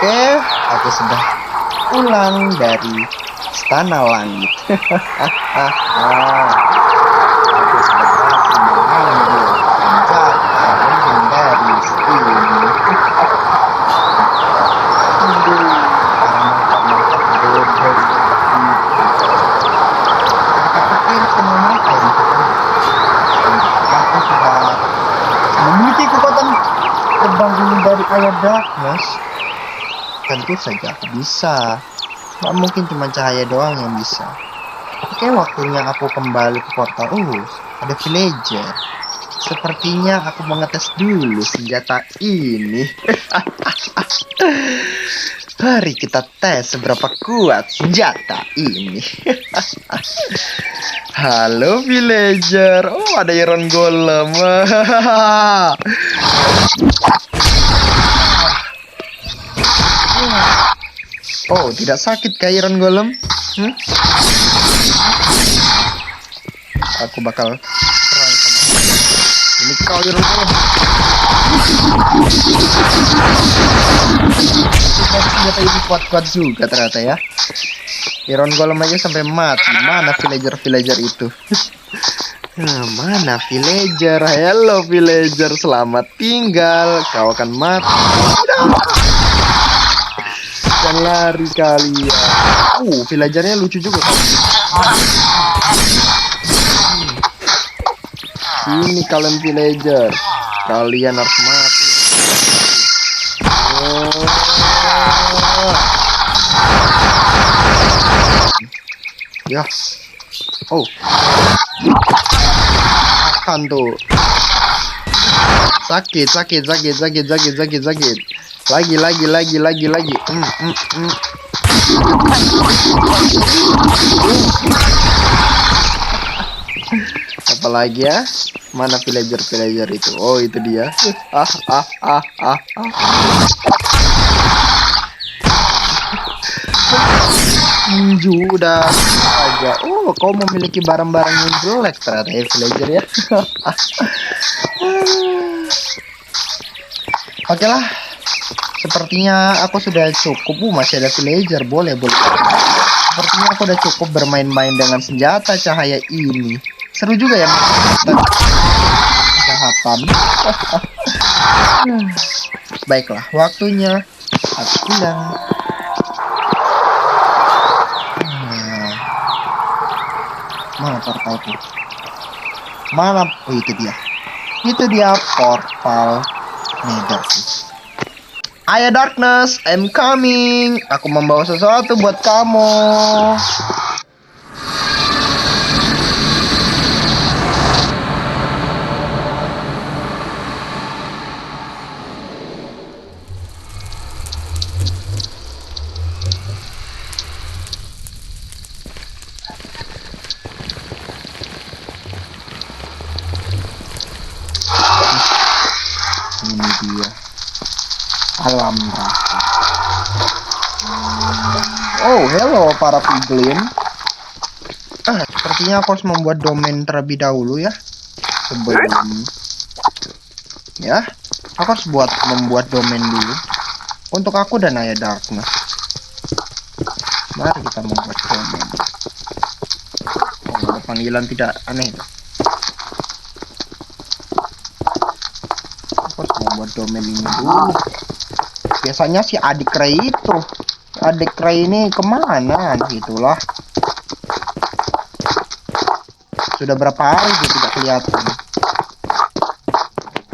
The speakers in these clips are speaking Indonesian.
Oke, aku sudah pulang dari Istana Langit. Aku sudah berhasil mengambil senjata legendaris ini. Aduh, para mangkap-mangkap bodoh seperti itu. Kata-kata yang semua mangka yang ketemu. Aku sudah memiliki kekuatan terbang ini dari Ayah Darkness. Tentu saja aku bisa. Gak mungkin cuma cahaya doang yang bisa. Oke, waktunya aku kembali ke portal. Ada villager. Sepertinya aku mengetes dulu senjata ini. Mari kita tes seberapa kuat senjata ini. Halo villager. Oh, ada iron golem. Oh, tidak sakit kah iron golem? Aku bakal serang sama ini kau iron golem. Senjata ini kuat-kuat juga ternyata ya. Iron golem aja sampai mati. Mana villager-villager itu? Mana villager? Hello villager, selamat tinggal. Kau akan mati. Dan lari kalian. Villagernya lucu juga. Sini kalian villager. Kalian harus mati. Ya. Makan tuh. Sakit. Lagi. Apalagi ya? Mana villager itu? Oh, itu dia. Udah aja. Kau memiliki barang-barang yang jelek ternyata ya villager ya. Oke lah. Sepertinya aku sudah cukup. Masih ada villager. Boleh. Sepertinya aku udah cukup bermain-main dengan senjata cahaya ini. Seru juga ya. Kejahatan. Baiklah, waktunya aku pulang. Mana portal tuh? Mana? Itu dia. Itu dia portal Nether. Ayah Darkness, I'm coming. Aku membawa sesuatu buat kamu. Ini dia alam rasa. Hello para piglin. Sepertinya aku harus membuat domain terlebih dahulu ya. Sebelum aku harus membuat domain dulu untuk aku dan Ayah Darkness. Mari kita membuat domain. Ada panggilan tidak aneh. Aku harus membuat domain ini dulu. Biasanya si adik Ray ini kemana? Gitulah. Sudah berapa hari dia tidak kelihatan.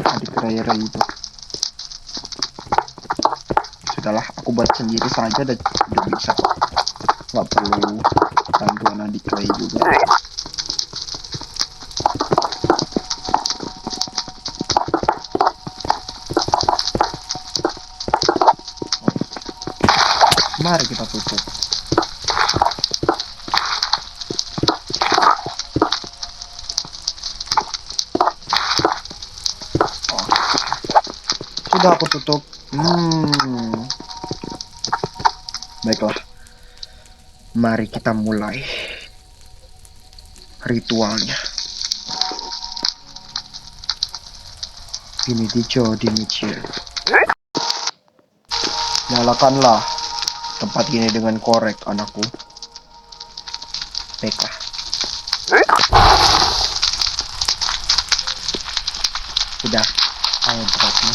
Adik Ray itu. Sudahlah, aku buat sendiri saja udah bisa. Gak perlu bantuan adik Ray juga. Mari kita tutup. Sudah aku tutup. Baiklah. Mari kita mulai ritualnya. Ini di Jody Mitchell. Nyalakanlah tempat ini dengan korek, anakku. Baiklah. Sudah, ayo dropnya.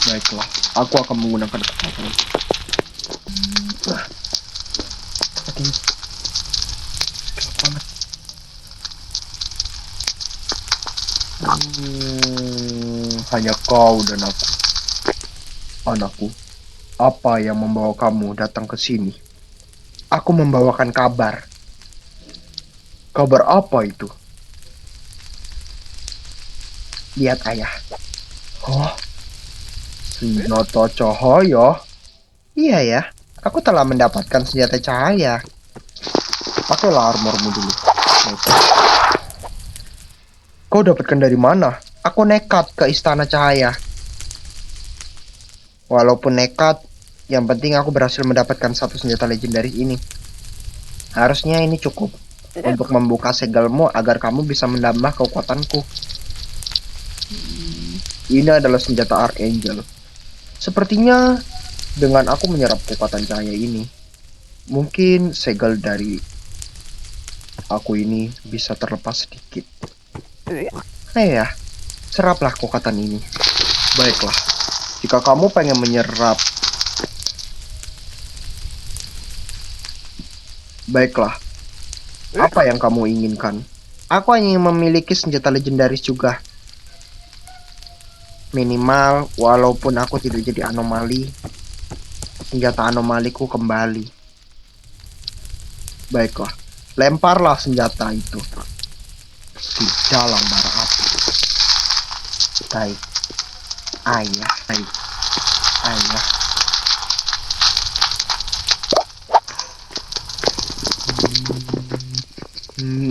Baiklah, aku akan menggunakan kekuatan. Seperti gelap banget. Hanya kau dan aku. Anakku, apa yang membawa kamu datang ke sini? Aku membawakan kabar. Kabar apa itu? Lihat ayah. Oh, senjata cahaya. Iya ya, aku telah mendapatkan senjata cahaya. Pakailah armormu dulu. Kau dapatkan dari mana? Aku nekat ke istana cahaya. Walaupun nekat, yang penting aku berhasil mendapatkan satu senjata legendaris ini. Harusnya ini cukup untuk membuka segelmu agar kamu bisa menambah kekuatanku. Ini adalah senjata Archangel. Sepertinya dengan aku menyerap kekuatan cahaya ini, mungkin segel dari aku ini bisa terlepas sedikit. Ya, seraplah kekuatan ini. Baiklah, jika kamu pengen menyerap, baiklah, apa yang kamu inginkan? Aku hanya ingin memiliki senjata legendaris juga. Minimal, walaupun aku tidak jadi anomali, senjata anomaliku kembali. Baiklah, lemparlah senjata itu di dalam bara api. Baik, ayah, baik, ayah.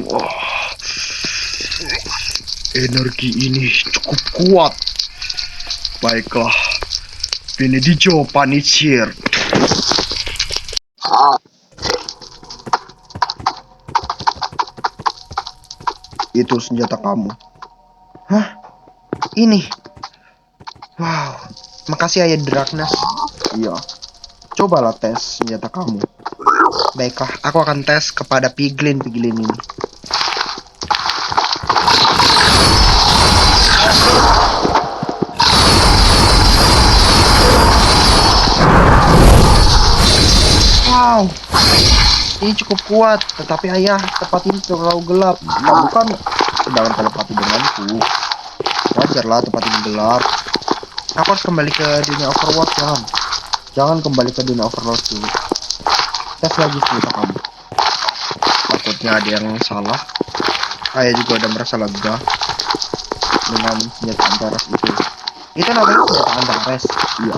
Oh, energi ini cukup kuat. Baiklah, Benedijo Panicir. Itu senjata kamu. Hah? Ini? Wow, makasih Ayah Draknas. Iya, cobalah tes senjata kamu. Baiklah, aku akan tes kepada piglin ini. Wow, ini cukup kuat, tetapi ayah, tempat ini terlalu gelap. Kamu kan sedang telepati denganku. Wajarlah tempat ini gelap. Aku harus kembali ke dunia Overworld, jangan kembali ke dunia Overworld dulu. Tes lagi senjata kamu. Takutnya ada yang salah. Ayah juga udah merasa lega dengan senjata Antares itu. Itu namanya senjata Antares. Iya.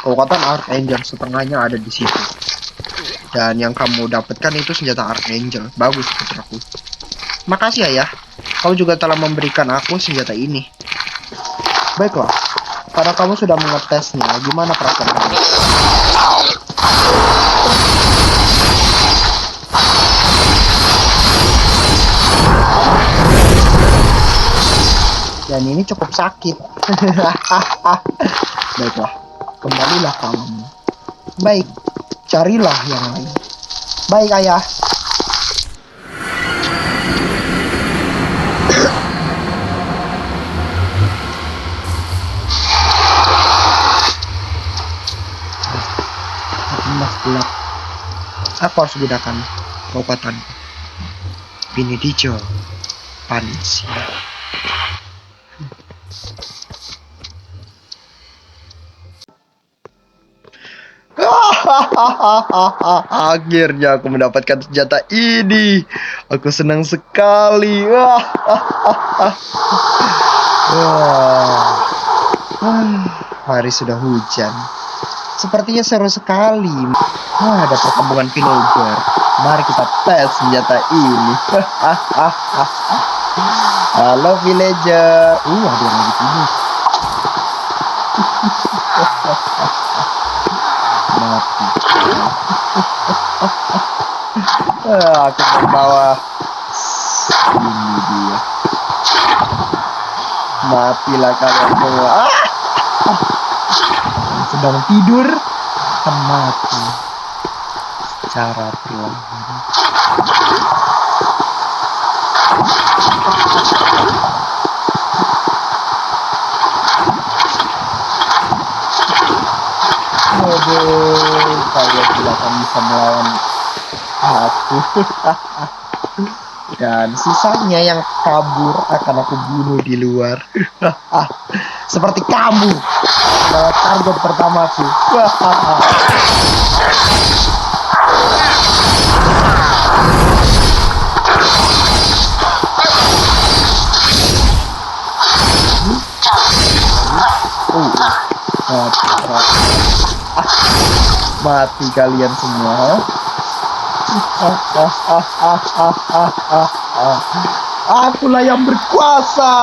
Kekuatan Archangel setengahnya ada di situ. Dan yang kamu dapatkan itu senjata Archangel. Bagus putraku. Makasih ayah. Kau juga telah memberikan aku senjata ini. Baiklah. Karena kamu sudah mengetesnya, gimana perasaan kamu? Dan ini cukup sakit. Baiklah, kembalilah kamu. Baik, carilah yang lain. Baik ayah. Emas gelap. Aku harus gunakan kekuatan Benedijo Panicir. Akhirnya aku mendapatkan senjata ini. Aku senang sekali. Hari sudah hujan. Sepertinya seru sekali. Ada perkampungan villager. Mari kita tes senjata ini. Halo villager. Ada yang lagi tidur. Mati. Aku membawa ini dia. Matilah kalian semua. Sedang tidur akan mati secara perlahan. Aduh, kalian tidak akan bisa melawan aku. Dan sisanya yang kabur akan aku bunuh di luar. Seperti kamu adalah target pertamaku. Mati kalian semua. Akulah yang berkuasa.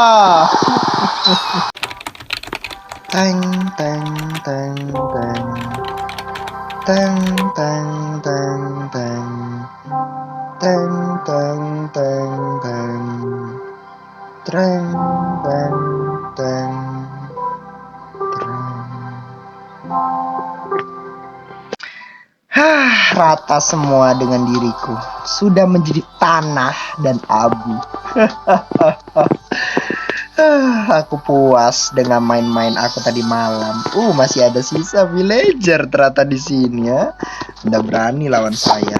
Teng teng teng teng teng teng teng teng teng teng teng teng teng teng teng. Rata semua dengan diriku. Sudah menjadi tanah dan abu. Aku puas dengan main-main aku tadi malam. Masih ada sisa villager ternyata di sini ya. Udah berani lawan saya.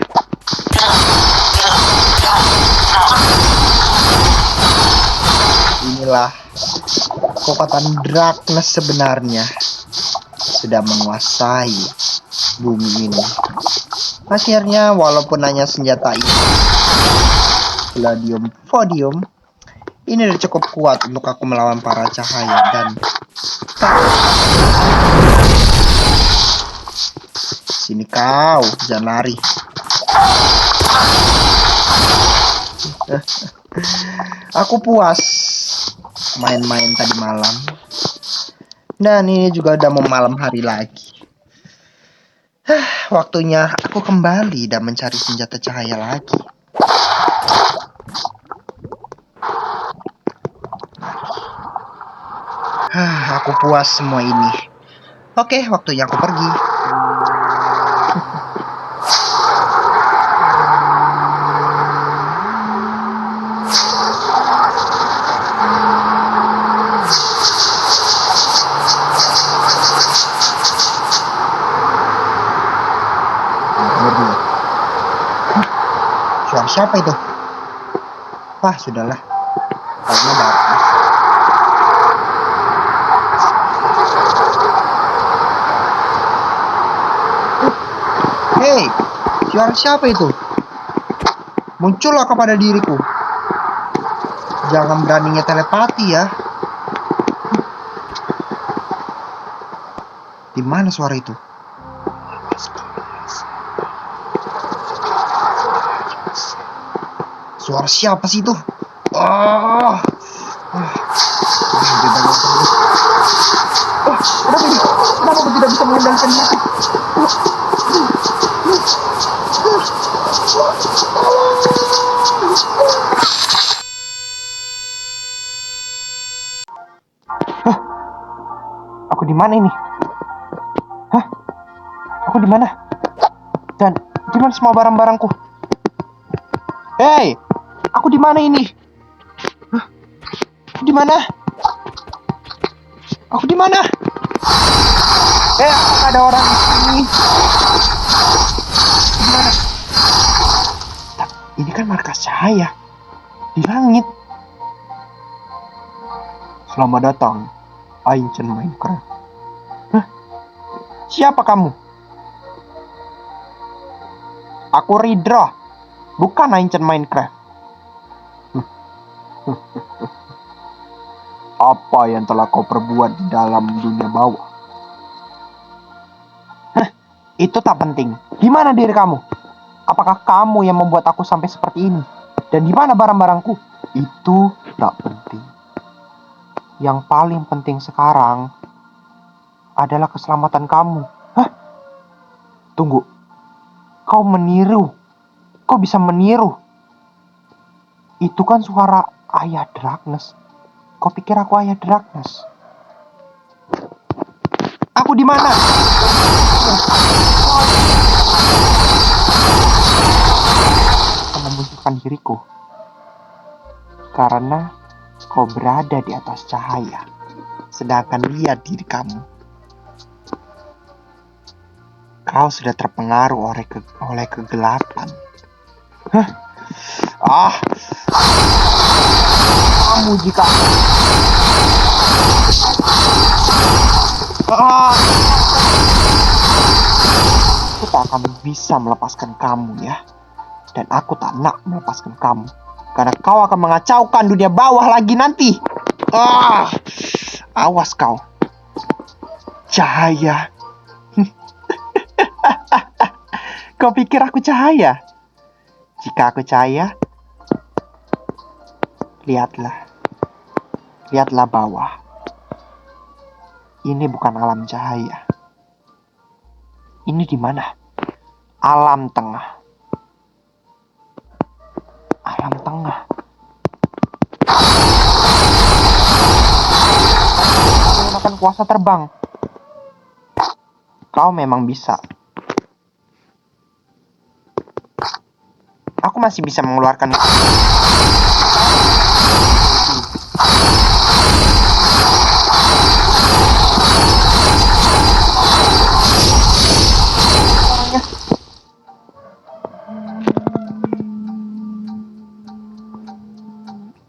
Inilah kekuatan darkness sebenarnya. Sudah menguasai bumi ini. Akhirnya walaupun hanya senjata ini, Gladium Podium, ini udah cukup kuat untuk aku melawan para cahaya dan sini kau, jangan lari. Aku puas main-main tadi malam. Dan ini juga udah mau malam hari lagi. Waktunya aku kembali dan mencari senjata cahaya lagi. Aku puas semua ini. Oke, waktunya aku pergi. Suara siapa itu? Wah, sudahlah. Kayaknya bagus. Hei, suara siapa itu? Muncullah kepada diriku. Jangan beraninya telepati ya. Di mana suara itu? Suara siapa sih itu? Kenapa ini? Kenapa aku tidak bisa mengendalikan diri? Aku di mana ini? Aku di mana? Dan di mana semua barang-barangku? Hei, aku di mana ini? Aku di mana? Aku di mana? Apakah ada orang di sini? Di mana? Ini kan markas cahaya di langit. Selamat datang, Ancient Minecraft. Siapa kamu? Aku Ridra, bukan Ancient Minecraft. Apa yang telah kau perbuat di dalam dunia bawah? Itu tak penting. Di mana diri kamu? Apakah kamu yang membuat aku sampai seperti ini? Dan di mana barang-barangku? Itu tak penting. Yang paling penting sekarang adalah keselamatan kamu. Tunggu. Kau meniru. Kau bisa meniru. Itu kan suara ayah Darkness. Kau pikir aku ayah Darkness? Aku di mana? Kau memunculkan diriku karena kau berada di atas cahaya, sedangkan lihat diri kamu. Kau sudah terpengaruh oleh kegelapan. Kamu jika aku tak akan bisa melepaskan kamu ya. Dan aku tak nak melepaskan kamu, karena kau akan mengacaukan dunia bawah lagi nanti. Awas kau. Cahaya. Kau pikir aku cahaya? Jika aku cahaya, lihatlah bawah. Ini bukan alam cahaya. Ini di mana? Alam tengah. Alam tengah. Menggunakan kuasa terbang. Kau memang bisa. Aku masih bisa mengeluarkan.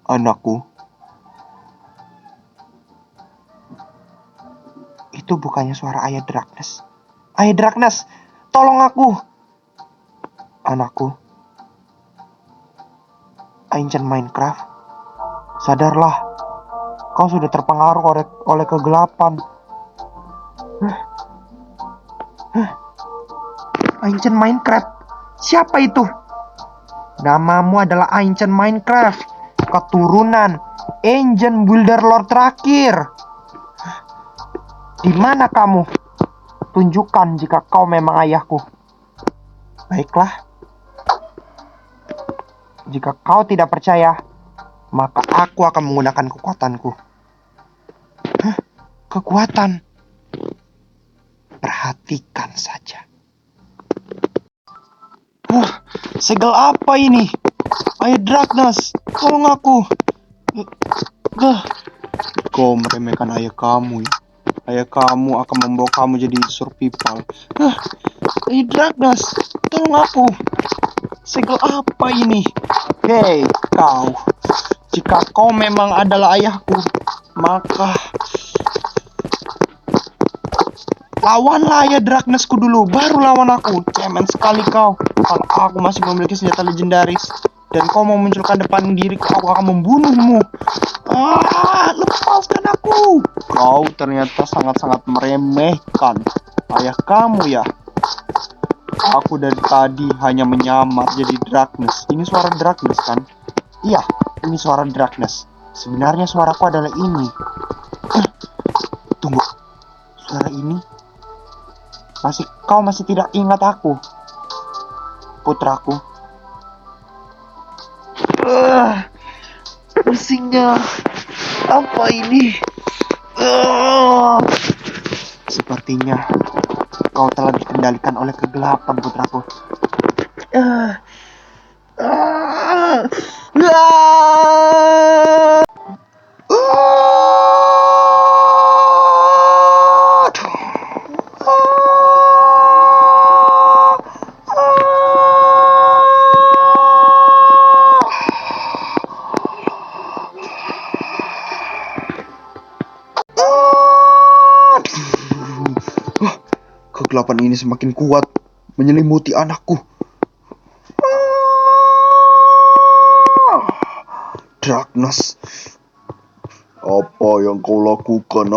Anakku, itu bukannya suara ayah Darkness. Ayah Darkness, tolong aku. Anakku, Ancient Minecraft, sadarlah, kau sudah terpengaruh oleh kegelapan. Ancient Minecraft, siapa itu? Namamu adalah Ancient Minecraft, keturunan Ancient Builder Lord terakhir. Di mana kamu? Tunjukkan jika kau memang ayahku. Baiklah. Jika kau tidak percaya, maka aku akan menggunakan kekuatanku. Kekuatan? Perhatikan saja. Segel apa ini? Ayah Darkness, tolong aku. Kau meremehkan ayah kamu ya. Ayah kamu akan membawa kamu jadi survival. Ayah Darkness, tolong aku. Segel apa ini? Hei kau, jika kau memang adalah ayahku, maka lawanlah ayah Darkness-ku dulu, baru lawan aku. Cemen sekali kau. Kalau aku masih memiliki senjata legendaris dan kau mau munculkan depan diriku, aku akan membunuhmu. Lepaskan aku. Kau ternyata sangat-sangat meremehkan ayah kamu ya. Aku dari tadi hanya menyamar jadi Darkness. Ini suara Darkness kan? Iya, ini suara Darkness. Sebenarnya suaraku adalah ini. Tunggu, suara ini? Kau masih tidak ingat aku, putraku? Pusingnya. Apa ini? Sepertinya kau telah dikendalikan oleh kegelapan, putraku. Kegelapan ini semakin kuat menyelimuti anakku. Darkness, apa yang kau lakukan?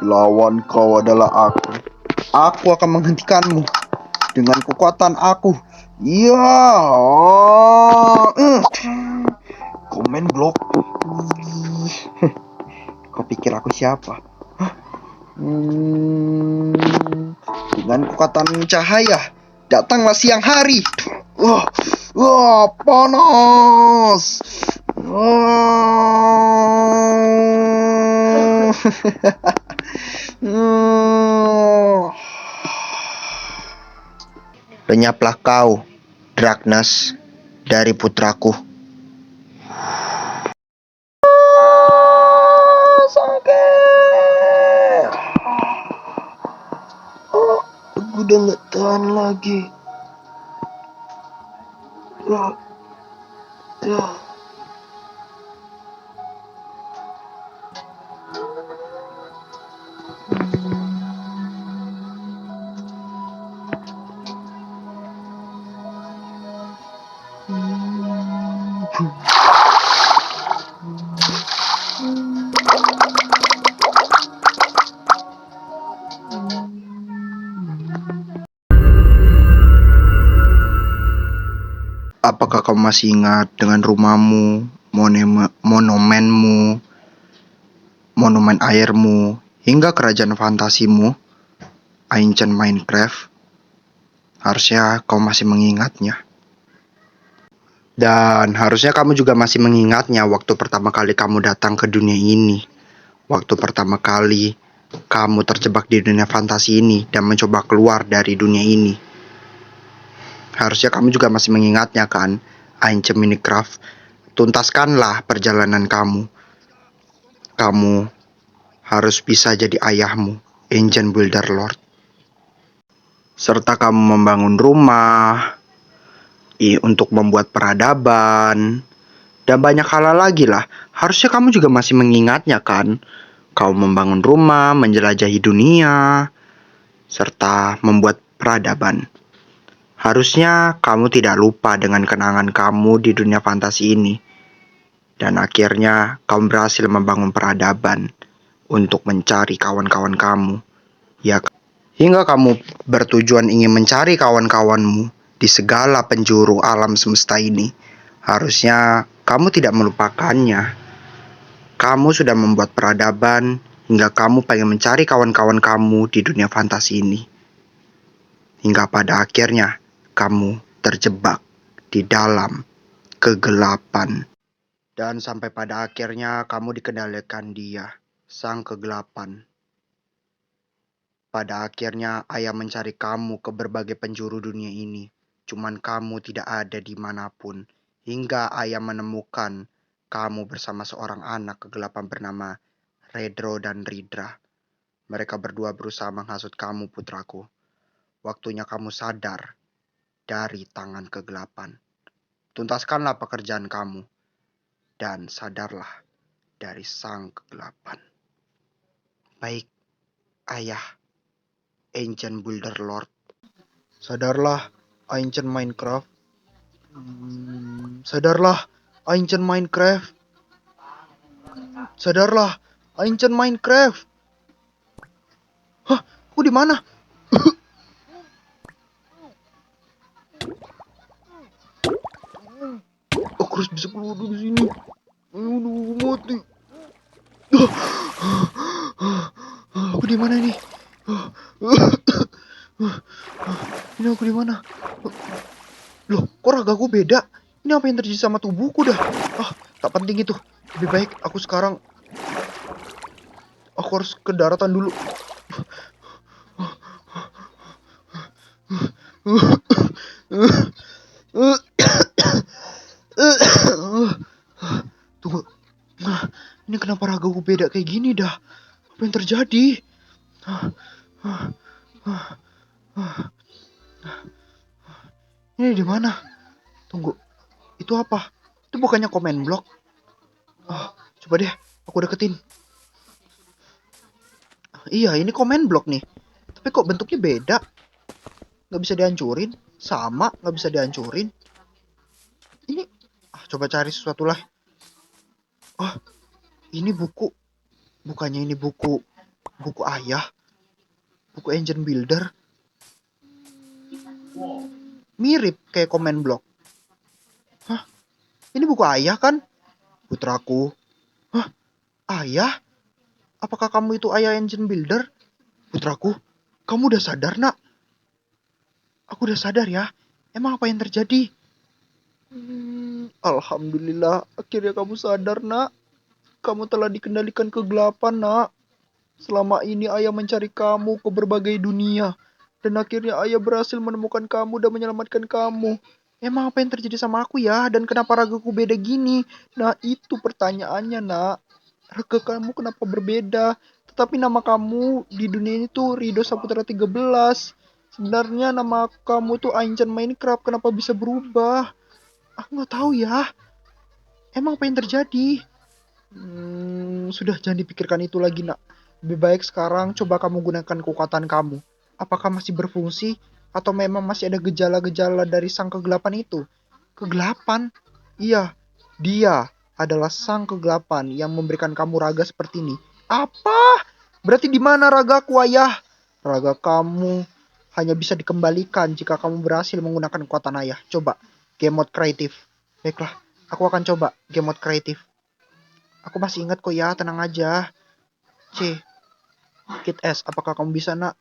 Lawan kau adalah aku. Aku akan menghentikanmu dengan kekuatan aku. Ya, komen blok. Kau pikir aku siapa? Dengan kekuatan cahaya, datanglah siang hari. Panas. Oh. Oh. Lenyaplah kau, Dragnas, dari putraku. Sakit. Oh, aku udah gak tahan lagi. Oh, ya. Apakah kau masih ingat dengan rumahmu, monumenmu, monumen airmu, hingga kerajaan fantasimu, Ancient Minecraft? Harusnya kau masih mengingatnya. Dan harusnya kamu juga masih mengingatnya waktu pertama kali kamu datang ke dunia ini. Waktu pertama kali kamu terjebak di dunia fantasi ini dan mencoba keluar dari dunia ini. Harusnya kamu juga masih mengingatnya kan, Ancient Minecraft. Tuntaskanlah perjalanan kamu. Kamu harus bisa jadi ayahmu, Ancient Builder Lord. Serta kamu membangun rumah, untuk membuat peradaban, dan banyak hal lagi lah. Harusnya kamu juga masih mengingatnya kan? Kau membangun rumah, menjelajahi dunia, serta membuat peradaban. Harusnya kamu tidak lupa dengan kenangan kamu di dunia fantasi ini. Dan akhirnya kamu berhasil membangun peradaban untuk mencari kawan-kawan kamu. Ya, hingga kamu bertujuan ingin mencari kawan-kawanmu di segala penjuru alam semesta ini. Harusnya kamu tidak melupakannya. Kamu sudah membuat peradaban hingga kamu pengen mencari kawan-kawan kamu di dunia fantasi ini. Hingga pada akhirnya kamu terjebak di dalam kegelapan. Dan sampai pada akhirnya kamu dikendalikan dia, sang kegelapan. Pada akhirnya ayah mencari kamu ke berbagai penjuru dunia ini. Cuman kamu tidak ada dimanapun. Hingga ayah menemukan kamu bersama seorang anak kegelapan bernama Redro dan Ridra. Mereka berdua berusaha menghasut kamu, putraku. Waktunya kamu sadar dari tangan kegelapan. Tuntaskanlah pekerjaan kamu. Dan sadarlah dari sang kegelapan. Baik, ayah. Ancient Builder Lord. Sadarlah, Ancient Minecraft. Sadarlah, Ancient Minecraft. Sadarlah, Ancient Minecraft. Hah, aku di mana? Aku harus bisa keluar dari sini. Aduh, mati. Aku di mana nih? Ini aku di mana? Loh, kok ragaku beda? Ini apa yang terjadi sama tubuhku dah? Tak penting itu. Lebih baik aku sekarang harus ke daratan dulu. Tunggu. Ini kenapa ragaku beda kayak gini dah? Apa yang terjadi? Ini di mana? Tunggu. Itu apa? Itu bukannya komen blok? Coba deh, aku deketin. Iya, ini komen blok nih. Tapi kok bentuknya beda? Nggak bisa dihancurin? Sama, nggak bisa dihancurin. Ini, coba cari sesuatu lah. Ini buku. Bukannya ini buku ayah. Buku Engine Builder. Mirip kayak komen blok. Ini buku ayah kan? Putraku. Ayah? Apakah kamu itu ayah Engine Builder? Putraku, kamu udah sadar, nak? Aku udah sadar ya. Emang apa yang terjadi? Alhamdulillah, akhirnya kamu sadar, nak. Kamu telah dikendalikan kegelapan, nak. Selama ini ayah mencari kamu ke berbagai dunia. Dan akhirnya ayah berhasil menemukan kamu dan menyelamatkan kamu. Emang apa yang terjadi sama aku ya? Dan kenapa ragaku beda gini? Nah, itu pertanyaannya, nak. Raga kamu kenapa berbeda? Tetapi nama kamu di dunia ini tuh Rido Saputra 13. Sebenarnya nama kamu tuh Aincan Minecraft. Kenapa bisa berubah? Aku nggak tahu ya. Emang apa yang terjadi? Sudah jangan dipikirkan itu lagi, nak. Lebih baik sekarang coba kamu gunakan kekuatan kamu. Apakah masih berfungsi atau memang masih ada gejala-gejala dari sang kegelapan itu? Kegelapan? Iya, dia adalah sang kegelapan yang memberikan kamu raga seperti ini. Apa? Berarti di mana ragaku, ayah? Raga kamu hanya bisa dikembalikan jika kamu berhasil menggunakan kekuatan ayah. Coba, game mode kreatif. Baiklah, aku akan coba game mode kreatif. Aku masih ingat kok ya, tenang aja. C, Kit S, apakah kamu bisa, nak?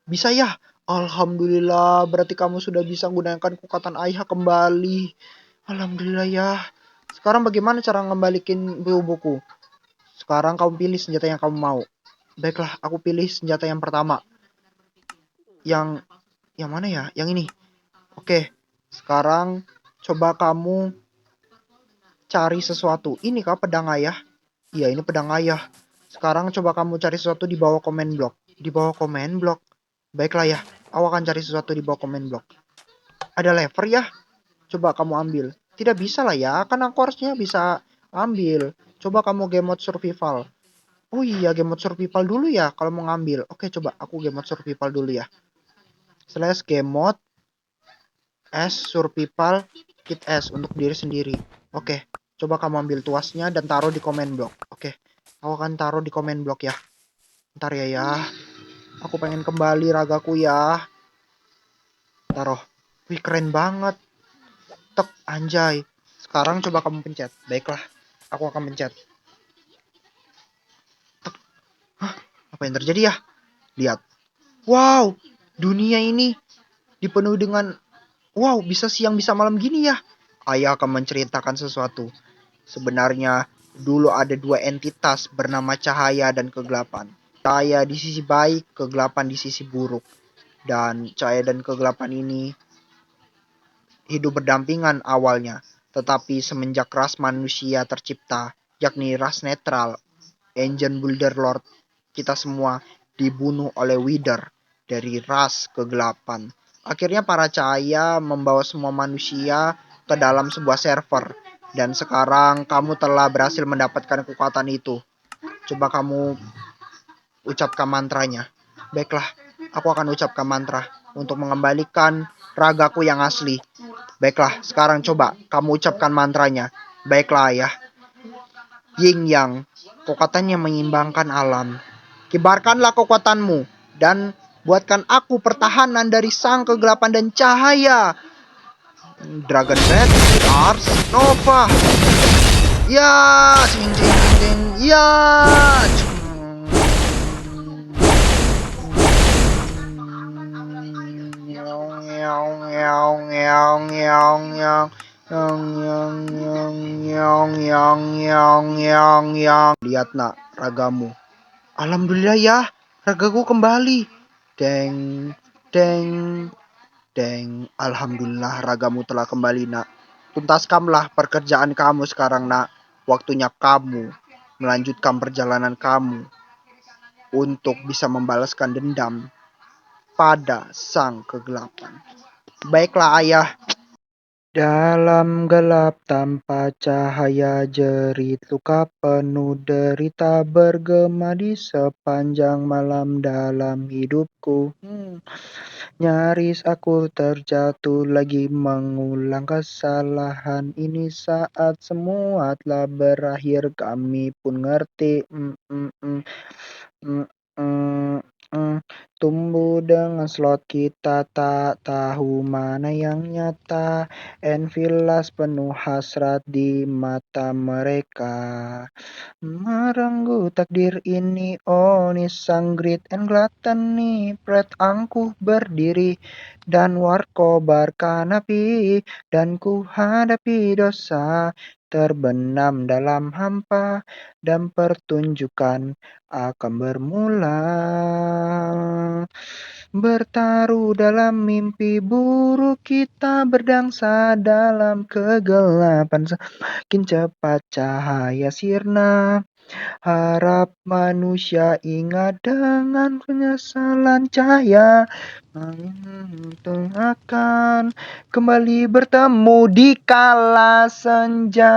Bisa ya? Alhamdulillah, berarti kamu sudah bisa menggunakan kekuatan ayah kembali. Alhamdulillah ya. Sekarang bagaimana cara ngembalikin buku-buku? Sekarang kamu pilih senjata yang kamu mau. Baiklah, aku pilih senjata yang pertama. Yang mana ya? Yang ini. Oke, sekarang coba kamu cari sesuatu. Ini kah pedang ayah? Iya, ini pedang ayah. Sekarang coba kamu cari sesuatu di bawah komen blok. Di bawah komen blok. Baiklah ya, aku akan cari sesuatu di bawah komen blok. Ada lever ya? Coba kamu ambil. Tidak bisa lah ya, kan aku harusnya bisa ambil. Coba kamu game mode survival. Oh iya, game mode survival dulu ya kalau mau ngambil. Oke, coba aku game mode survival dulu ya. Slash game mode S survival kit S untuk diri sendiri. Oke, coba kamu ambil tuasnya dan taruh di komen blok. Oke, aku akan taruh di komen blok ya. Ntar ya. Aku pengen kembali ragaku ya. Taruh. Wih, keren banget. Tek, anjay. Sekarang coba kamu pencet. Baiklah, aku akan pencet. Tek. Hah, apa yang terjadi ya? Lihat. Wow, dunia ini dipenuhi dengan... Wow, bisa siang bisa malam gini ya. Ayah akan menceritakan sesuatu. Sebenarnya, dulu ada dua entitas bernama cahaya dan kegelapan. Cahaya di sisi baik, kegelapan di sisi buruk. Dan cahaya dan kegelapan ini hidup berdampingan awalnya, tetapi semenjak ras manusia tercipta, yakni ras netral, Ancient Builder Lord, kita semua dibunuh oleh Wither dari ras kegelapan. Akhirnya para cahaya membawa semua manusia ke dalam sebuah server. Dan sekarang kamu telah berhasil mendapatkan kekuatan itu. Coba kamu ucapkan mantranya. Baiklah, aku akan ucapkan mantra untuk mengembalikan ragaku yang asli. Baiklah, sekarang coba kamu ucapkan mantranya. Baiklah ayah. Yin Yang, kekuatannya menyeimbangkan alam. Kibarkanlah kekuatanmu dan buatkan aku pertahanan dari sang kegelapan dan cahaya. Dragon Breath, Ars Nova. Ya, cing cing cing cing. Ya. Yang yang yang yang yang yang yang. Lihat nak ragamu. Alhamdulillah ya, ragaku kembali. Deng deng deng. Alhamdulillah ragamu telah kembali nak. Tuntaskanlah pekerjaan kamu sekarang nak. Waktunya kamu melanjutkan perjalanan kamu untuk bisa membalaskan dendam pada sang kegelapan. Baiklah ayah. Dalam gelap tanpa cahaya jerit luka penuh derita bergema di sepanjang malam dalam hidupku. Nyaris aku terjatuh lagi mengulang kesalahan ini saat semua telah berakhir kami pun ngerti. tumbuh dengan slot kita tak tahu mana yang nyata. Envilas penuh hasrat di mata mereka. Merenggut takdir ini, oni sang grit and gluttony. Pret angkuh berdiri dan warkobar kanapi. Dan ku hadapi dosa terbenam dalam hampa. Dan pertunjukan akan bermula. Bertaruh dalam mimpi buruk kita berdangsa dalam kegelapan. Semakin cepat cahaya sirna. Harap manusia ingat dengan penyesalan cahaya. Itu akan kembali bertemu di kala senja.